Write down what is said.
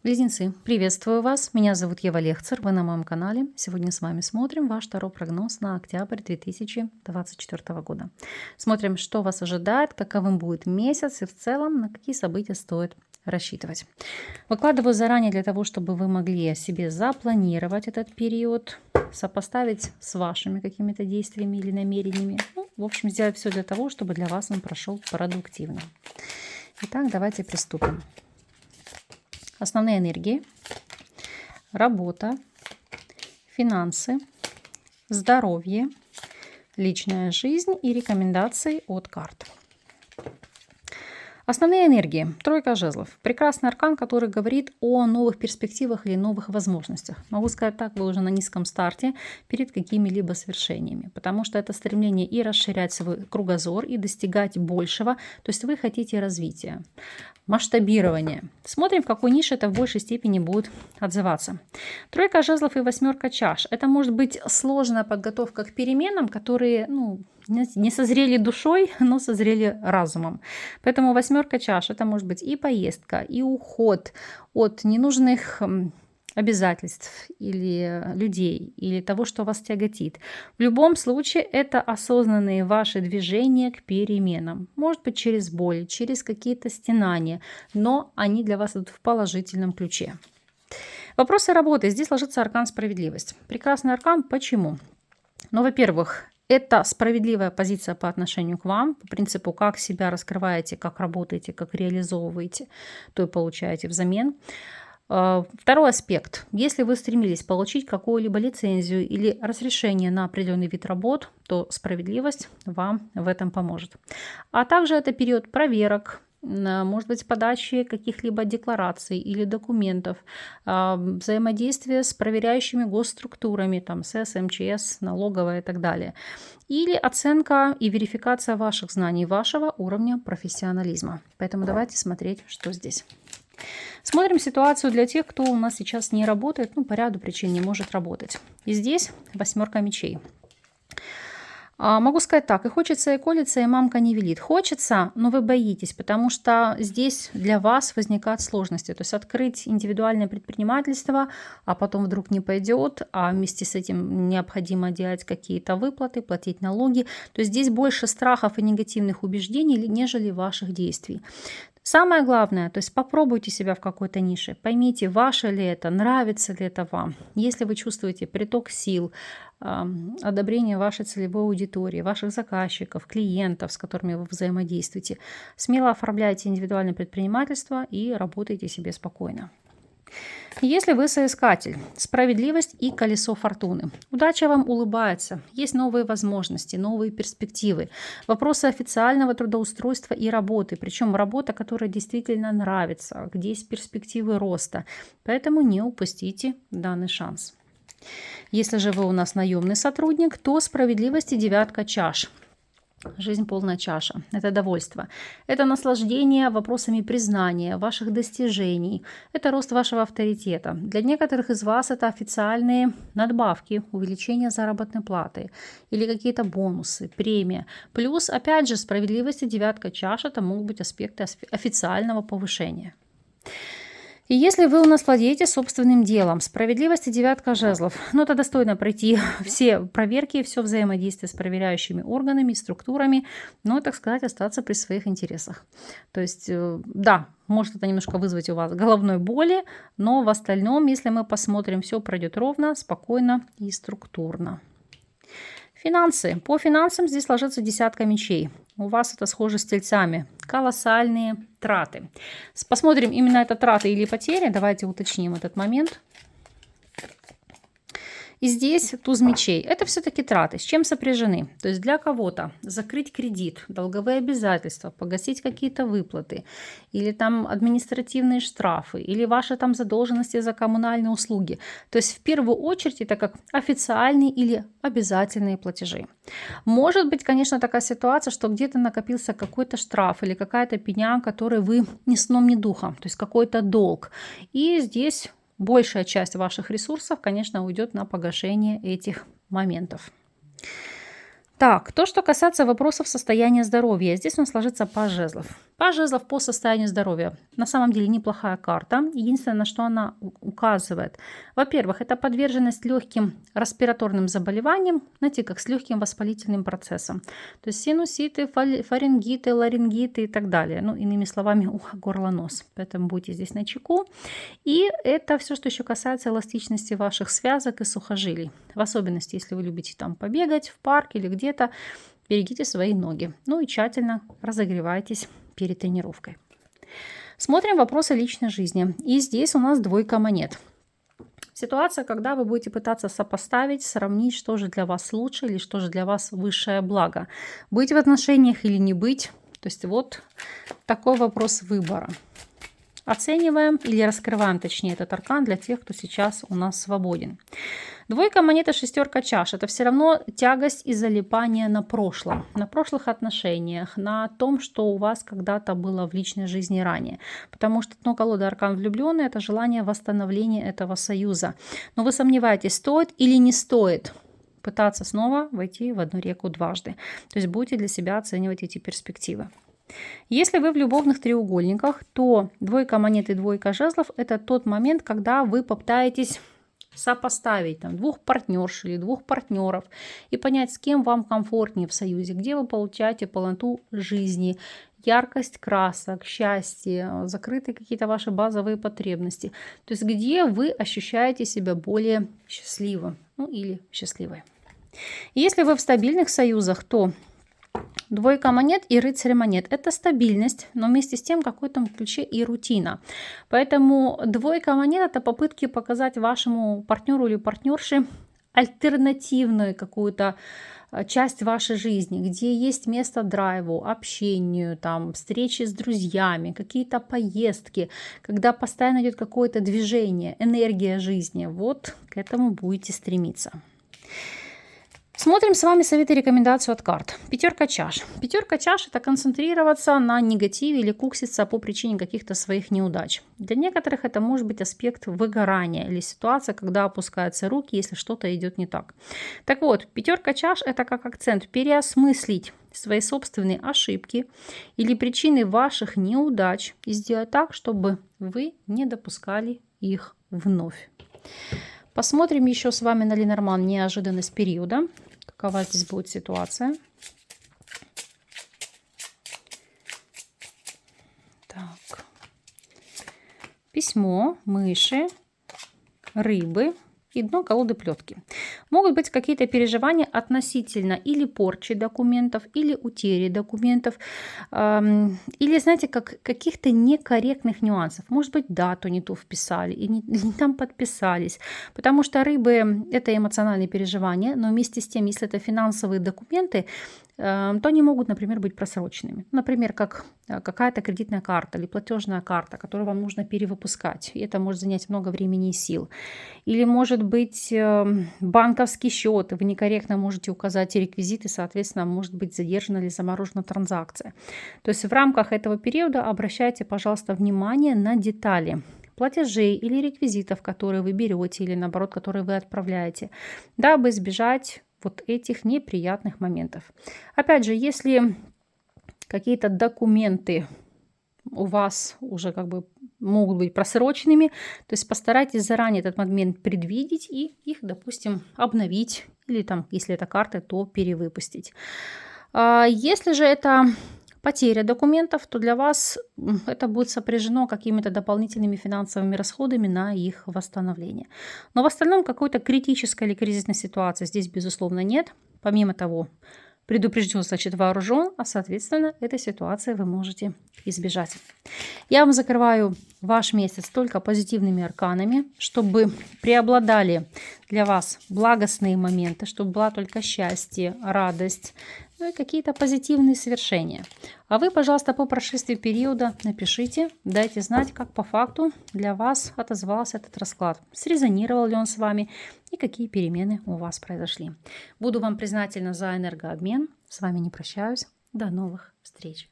Близнецы, приветствую вас. Меня зовут Ева Лехцер, вы на моем канале. Сегодня с вами смотрим ваш таро-прогноз на октябрь 2024 года. Смотрим, что вас ожидает, каковым будет месяц и в целом на какие события стоит рассчитывать. Выкладываю заранее для того, чтобы вы могли себе запланировать этот период, сопоставить с вашими какими-то действиями или намерениями. В общем, сделать все для того, чтобы для вас он прошел продуктивно. Итак, давайте приступим. Основные энергии: работа, финансы, здоровье, личная жизнь и рекомендации от карт. Основные энергии. Тройка жезлов. Прекрасный аркан, который говорит о новых перспективах или новых возможностях. Могу сказать так, вы уже на низком старте перед какими-либо свершениями, потому что это стремление и расширять свой кругозор, и достигать большего, то есть вы хотите развития, масштабирования. Смотрим, в какой нише это в большей степени будет отзываться. Тройка жезлов и восьмерка чаш. Это может быть сложная подготовка к переменам, которые, не созрели душой, но созрели разумом. Поэтому восьмерка чаш — это может быть и поездка, и уход от ненужных обязательств или людей, или того, что вас тяготит. В любом случае, это осознанные ваши движения к переменам. Может быть, через боль, через какие-то стенания, но они для вас идут в положительном ключе. Вопросы работы. Здесь ложится аркан справедливость. Прекрасный аркан. Почему? Во-первых, это справедливая позиция по отношению к вам, по принципу, как себя раскрываете, как работаете, как реализовываете, то и получаете взамен. Второй аспект. Если вы стремились получить какую-либо лицензию или разрешение на определенный вид работ, то справедливость вам в этом поможет. А также это период проверок, может быть, подачи каких-либо деклараций или документов, взаимодействие с проверяющими госструктурами, там, СЭС, МЧС, налоговая и так далее. Или оценка и верификация ваших знаний, вашего уровня профессионализма. Поэтому давайте смотреть, что здесь. Смотрим ситуацию для тех, кто у нас сейчас не работает, по ряду причин не может работать. И здесь восьмерка мечей. Могу сказать так: и хочется, и колется, и мамка не велит. Хочется, но вы боитесь, потому что здесь для вас возникают сложности. То есть открыть индивидуальное предпринимательство, а потом вдруг не пойдет, а вместе с этим необходимо делать какие-то выплаты, платить налоги. То есть здесь больше страхов и негативных убеждений, нежели ваших действий. Самое главное, то есть попробуйте себя в какой-то нише, поймите, ваше ли это, нравится ли это вам. Если вы чувствуете приток сил, одобрение вашей целевой аудитории, ваших заказчиков, клиентов, с которыми вы взаимодействуете, смело оформляйте индивидуальное предпринимательство и работайте себе спокойно. Если вы соискатель, справедливость и колесо фортуны. Удача вам улыбается, есть новые возможности, новые перспективы. Вопросы официального трудоустройства и работы, причем работа, которая действительно нравится, где есть перспективы роста. Поэтому не упустите данный шанс. Если же вы у нас наемный сотрудник, то справедливость и девятка чаш. Жизнь полная чаша. Это довольство. Это наслаждение вопросами признания ваших достижений. Это рост вашего авторитета. Для некоторых из вас это официальные надбавки, увеличение заработной платы или какие-то бонусы, премия. Плюс, опять же, справедливость и девятка чаш — это могут быть аспекты официального повышения. И если вы у нас владеете собственным делом, справедливость и девятка жезлов, это достойно пройти все проверки, все взаимодействие с проверяющими органами, структурами, но, так сказать, остаться при своих интересах. То есть, да, может это немножко вызвать у вас головной боли, но в остальном, если мы посмотрим, все пройдет ровно, спокойно и структурно. Финансы. По финансам здесь ложится десятка мечей. У вас это схоже с тельцами. Колоссальные траты. Посмотрим, именно это траты или потери. Давайте уточним этот момент. И здесь туз мечей. Это все-таки траты. С чем сопряжены? То есть для кого-то закрыть кредит, долговые обязательства, погасить какие-то выплаты, или там административные штрафы, или ваши там задолженности за коммунальные услуги. То есть в первую очередь это как официальные или обязательные платежи. Может быть, конечно, такая ситуация, что где-то накопился какой-то штраф или какая-то пеня, которой вы ни сном, ни духом, то есть какой-то долг. И здесь большая часть ваших ресурсов, конечно, уйдет на погашение этих моментов. Так, то, что касается вопросов состояния здоровья. Здесь у нас ложится паж жезлов. Паж жезлов по состоянию здоровья. На самом деле неплохая карта. Единственное, на что она указывает. Во-первых, это подверженность легким респираторным заболеваниям, знаете, как с легким воспалительным процессом. То есть синуситы, фарингиты, ларингиты и так далее. Ну, иными словами, ухо, горло, нос. Поэтому будьте здесь начеку. И это все, что еще касается эластичности ваших связок и сухожилий. В особенности, если вы любите там побегать в парке или где-то, берегите свои ноги. Ну и тщательно разогревайтесь перед тренировкой. Смотрим вопросы личной жизни. И здесь у нас двойка монет. Ситуация, когда вы будете пытаться сопоставить, сравнить, что же для вас лучше или что же для вас высшее благо. Быть в отношениях или не быть. То есть вот такой вопрос выбора. Оцениваем или раскрываем, точнее, этот аркан для тех, кто сейчас у нас свободен. Двойка монет и шестерка чаш. Это все равно тягость и залипание на прошлом, на прошлых отношениях, на том, что у вас когда-то было в личной жизни ранее. Потому что дно колоды аркан влюбленный – это желание восстановления этого союза. Но вы сомневаетесь, стоит или не стоит пытаться снова войти в одну реку дважды. То есть будете для себя оценивать эти перспективы. Если вы в любовных треугольниках, то двойка монет и двойка жезлов – это тот момент, когда вы попытаетесь сопоставить там, двух партнерш или двух партнеров и понять, с кем вам комфортнее в союзе, где вы получаете полноту жизни, яркость красок, счастье, закрыты какие-то ваши базовые потребности. То есть где вы ощущаете себя более счастливым, ну или счастливой. Если вы в стабильных союзах, то двойка монет и рыцарь монет – это стабильность, но вместе с тем в какой-то ключе и рутина. Поэтому двойка монет – это попытки показать вашему партнеру или партнерше альтернативную какую-то часть вашей жизни, где есть место драйву, общению, там, встречи с друзьями, какие-то поездки, когда постоянно идет какое-то движение, энергия жизни. Вот к этому будете стремиться. Смотрим с вами советы и рекомендацию от карт. Пятерка чаш. Пятерка чаш – это концентрироваться на негативе или кукситься по причине каких-то своих неудач. Для некоторых это может быть аспект выгорания или ситуация, когда опускаются руки, если что-то идет не так. Так вот, пятерка чаш – это как акцент переосмыслить свои собственные ошибки или причины ваших неудач и сделать так, чтобы вы не допускали их вновь. Посмотрим еще с вами на Ленорман неожиданность периода. Какова здесь будет ситуация. Так. Письмо, мыши, рыбы и дно колоды плетки. Могут быть какие-то переживания относительно или порчи документов, или утери документов, или, знаете, как каких-то некорректных нюансов. Может быть, дату не ту вписали, и не там подписались. Потому что рыбы – это эмоциональные переживания, но вместе с тем, если это финансовые документы, то они могут, например, быть просроченными. Например, как какая-то кредитная карта или платежная карта, которую вам нужно перевыпускать. И это может занять много времени и сил. Или может быть банковский счет, и вы некорректно можете указать реквизиты, соответственно, может быть задержана или заморожена транзакция. То есть в рамках этого периода обращайте, пожалуйста, внимание на детали платежей или реквизитов, которые вы берете, или наоборот, которые вы отправляете, дабы избежать вот этих неприятных моментов. Опять же, если какие-то документы у вас уже как бы могут быть просроченными, то есть постарайтесь заранее этот момент предвидеть и их, допустим, обновить или там, если это карты, то перевыпустить. Если же это потеря документов, то для вас это будет сопряжено какими-то дополнительными финансовыми расходами на их восстановление. Но в остальном какой-то критической или кризисной ситуации здесь, безусловно, нет. Помимо того, предупрежден, значит вооружен, а соответственно этой ситуации вы можете избежать. Я вам закрываю ваш месяц только позитивными арканами, чтобы преобладали для вас благостные моменты, чтобы была только счастье, радость, ну и какие-то позитивные свершения. А вы, пожалуйста, по прошествии периода напишите, дайте знать, как по факту для вас отозвался этот расклад. Срезонировал ли он с вами и какие перемены у вас произошли. Буду вам признательна за энергообмен. С вами не прощаюсь. До новых встреч.